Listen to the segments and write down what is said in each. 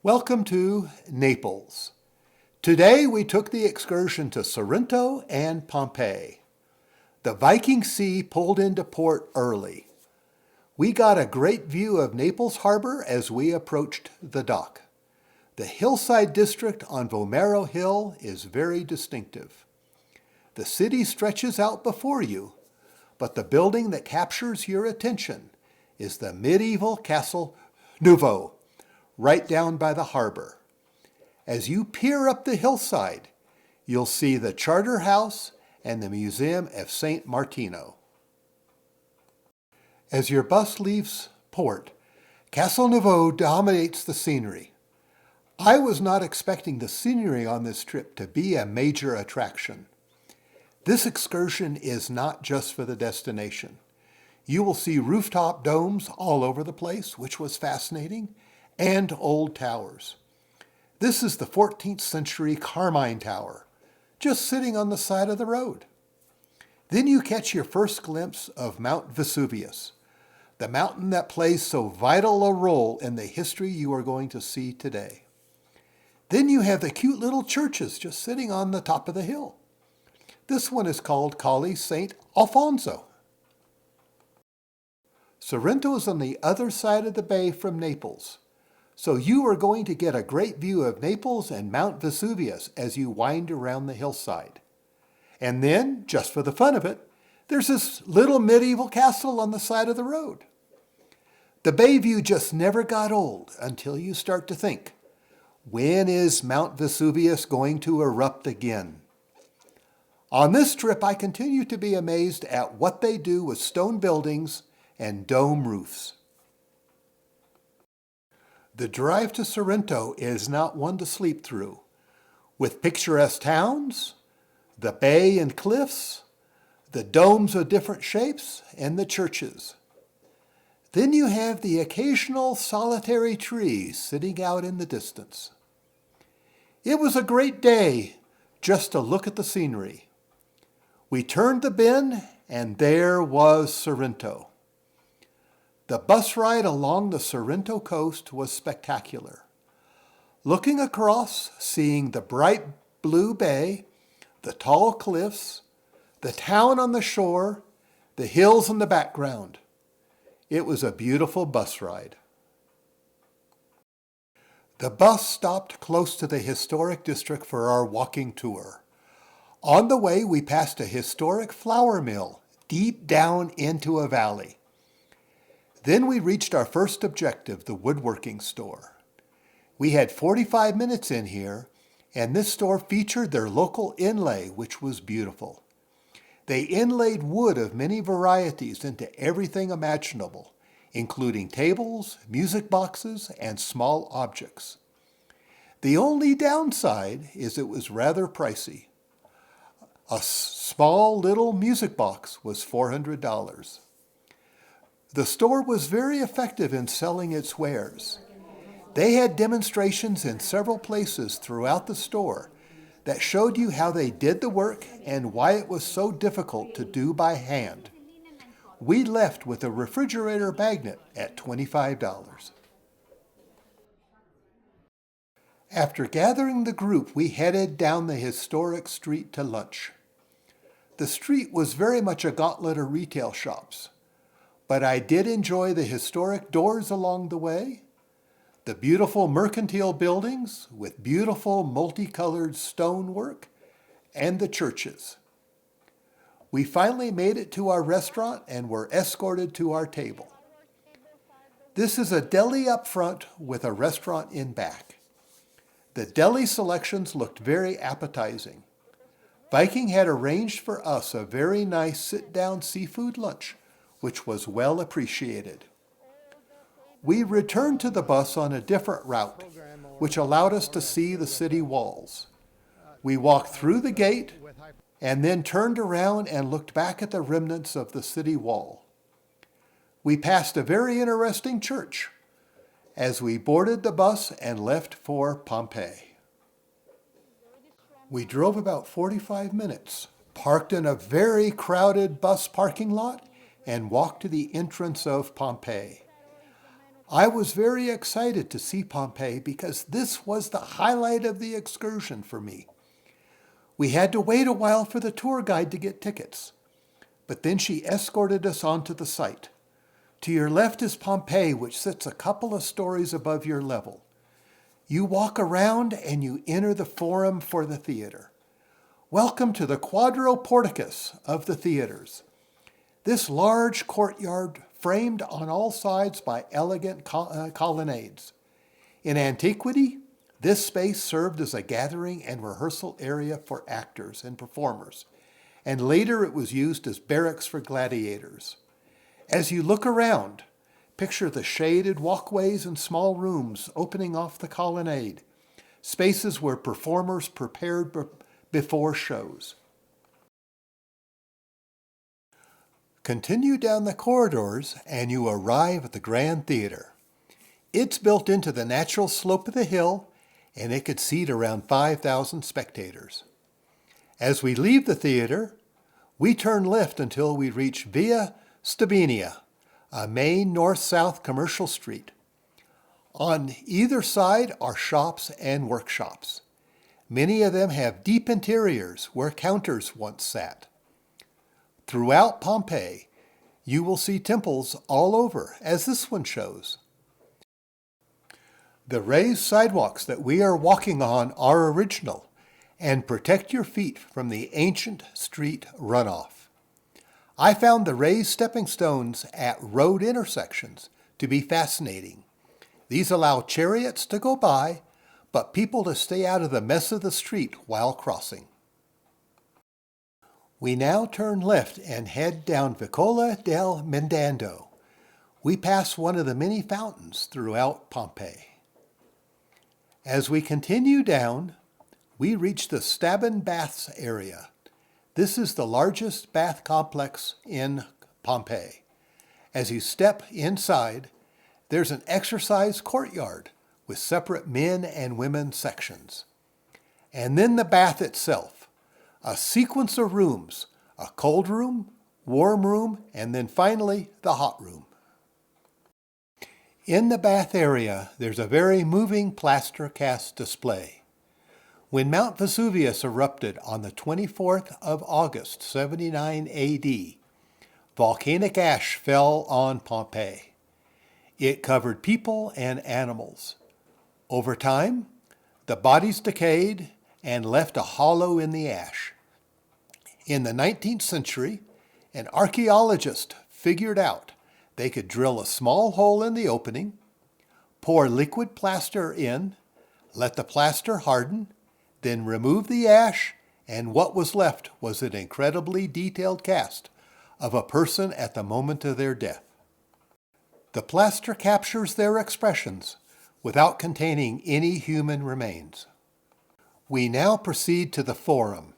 Welcome to Naples. Today we took the excursion to Sorrento and Pompeii. The Viking Sea pulled into port early. We got a great view of Naples Harbor as we approached the dock. The hillside district on Vomero Hill is very distinctive. The city stretches out before you, but the building that captures your attention is the medieval castle Nuovo, right down by the harbor. As you peer up the hillside, you'll see the Charter House and the Museum of St. Martino. As your bus leaves port, Castle Nuovo dominates the scenery. I was not expecting the scenery on this trip to be a major attraction. This excursion is not just for the destination. You will see rooftop domes all over the place, which was fascinating, and old towers. This is the 14th century Carmine Tower, just sitting on the side of the road. Then you catch your first glimpse of Mount Vesuvius, the mountain that plays so vital a role in the history you are going to see today. Then you have the cute little churches just sitting on the top of the hill. This one is called Colle St. Alfonso. Sorrento is on the other side of the bay from Naples, so you are going to get a great view of Naples and Mount Vesuvius as you wind around the hillside. And then, just for the fun of it, there's this little medieval castle on the side of the road. The bay view just never got old until you start to think, when is Mount Vesuvius going to erupt again? On this trip, I continue to be amazed at what they do with stone buildings and dome roofs. The drive to Sorrento is not one to sleep through. With picturesque towns, the bay and cliffs, the domes of different shapes, and the churches. Then you have the occasional solitary tree sitting out in the distance. It was a great day just to look at the scenery. We turned the bend, and there was Sorrento. The bus ride along the Sorrento Coast was spectacular. Looking across, seeing the bright blue bay, the tall cliffs, the town on the shore, the hills in the background. It was a beautiful bus ride. The bus stopped close to the historic district for our walking tour. On the way, we passed a historic flour mill deep down into a valley. Then we reached our first objective, the woodworking store. We had 45 minutes in here, and this store featured their local inlay, which was beautiful. They inlaid wood of many varieties into everything imaginable, including tables, music boxes, and small objects. The only downside is it was rather pricey. A small little music box was $400. The store was very effective in selling its wares. They had demonstrations in several places throughout the store that showed you how they did the work and why it was so difficult to do by hand. We left with a refrigerator magnet at $25. After gathering the group, we headed down the historic street to lunch. The street was very much a gauntlet of retail shops, but I did enjoy the historic doors along the way, the beautiful mercantile buildings with beautiful multicolored stonework, and the churches. We finally made it to our restaurant and were escorted to our table. This is a deli up front with a restaurant in back. The deli selections looked very appetizing. Viking had arranged for us a very nice sit-down seafood lunch, which was well appreciated. We returned to the bus on a different route, which allowed us to see the city walls. We walked through the gate and then turned around and looked back at the remnants of the city wall. We passed a very interesting church as we boarded the bus and left for Pompeii. We drove about 45 minutes, parked in a very crowded bus parking lot, and walked to the entrance of Pompeii. I was very excited to see Pompeii because this was the highlight of the excursion for me. We had to wait a while for the tour guide to get tickets, but then she escorted us onto the site. To your left is Pompeii, which sits a couple of stories above your level. You walk around and you enter the forum for the theater. Welcome to the Quadro Porticus of the theaters. This large courtyard framed on all sides by elegant colonnades. In antiquity, this space served as a gathering and rehearsal area for actors and performers, and later it was used as barracks for gladiators. As you look around, picture the shaded walkways and small rooms opening off the colonnade, spaces where performers prepared before shows. Continue down the corridors and you arrive at the Grand Theater. It's built into the natural slope of the hill and it could seat around 5,000 spectators. As we leave the theater, we turn left until we reach Via Stabinia, a main north-south commercial street. On either side are shops and workshops. Many of them have deep interiors where counters once sat. Throughout Pompeii, you will see temples all over, as this one shows. The raised sidewalks that we are walking on are original and protect your feet from the ancient street runoff. I found the raised stepping stones at road intersections to be fascinating. These allow chariots to go by, but people to stay out of the mess of the street while crossing. We now turn left and head down Vicola del Mendando. We pass one of the many fountains throughout Pompeii. As we continue down, we reach the Stabian Baths area. This is the largest bath complex in Pompeii. As you step inside, there's an exercise courtyard with separate men and women sections. And then the bath itself, a sequence of rooms, a cold room, warm room, and then finally the hot room. In the bath area, there's a very moving plaster cast display. When Mount Vesuvius erupted on the 24th of August, 79 AD, volcanic ash fell on Pompeii. It covered people and animals. Over time, the bodies decayed and left a hollow in the ash. In the 19th century, an archaeologist figured out they could drill a small hole in the opening, pour liquid plaster in, let the plaster harden, then remove the ash, and what was left was an incredibly detailed cast of a person at the moment of their death. The plaster captures their expressions without containing any human remains. We now proceed to the Forum.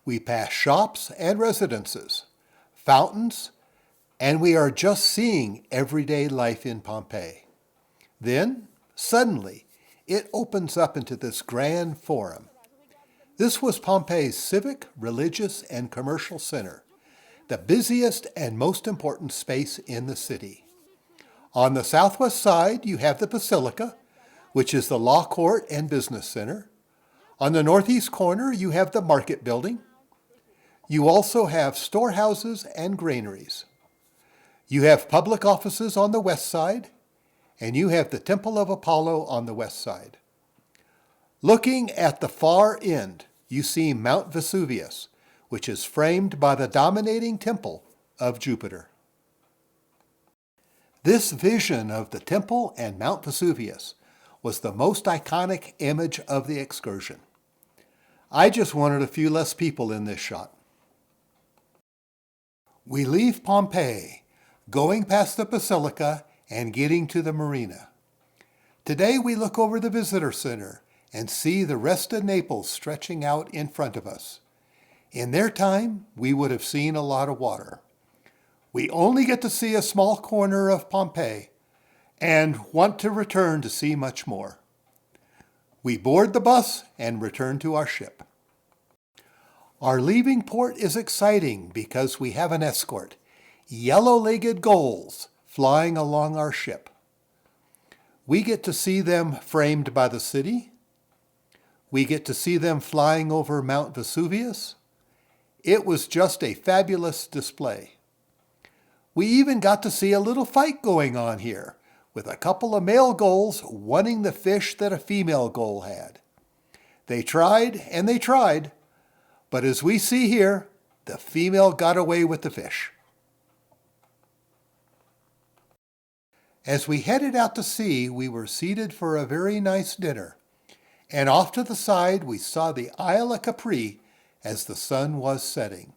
We pass shops and residences, fountains, and we are just seeing everyday life in Pompeii. Then, suddenly, it opens up into this grand forum. This was Pompeii's civic, religious, and commercial center, the busiest and most important space in the city. On the southwest side, you have the Basilica, which is the law court and business center. On the northeast corner, you have the market building. You also have storehouses and granaries. You have public offices on the west side, and you have the Temple of Apollo on the west side. Looking at the far end, you see Mount Vesuvius, which is framed by the dominating temple of Jupiter. This vision of the temple and Mount Vesuvius was the most iconic image of the excursion. I just wanted a few less people in this shot. We leave Pompeii, going past the Basilica and getting to the marina. Today we look over the visitor center and see the rest of Naples stretching out in front of us. In their time, we would have seen a lot of water. We only get to see a small corner of Pompeii and want to return to see much more. We board the bus and return to our ship. Our leaving port is exciting because we have an escort, yellow-legged gulls flying along our ship. We get to see them framed by the city. We get to see them flying over Mount Vesuvius. It was just a fabulous display. We even got to see a little fight going on here, with a couple of male gulls wanting the fish that a female gull had. They tried and they tried, but as we see here, the female got away with the fish. As we headed out to sea, we were seated for a very nice dinner, and off to the side we saw the Isle of Capri as the sun was setting.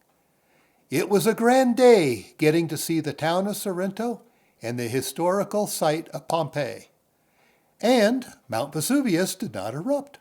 It was a grand day getting to see the town of Sorrento and the historical site of Pompeii. And Mount Vesuvius did not erupt.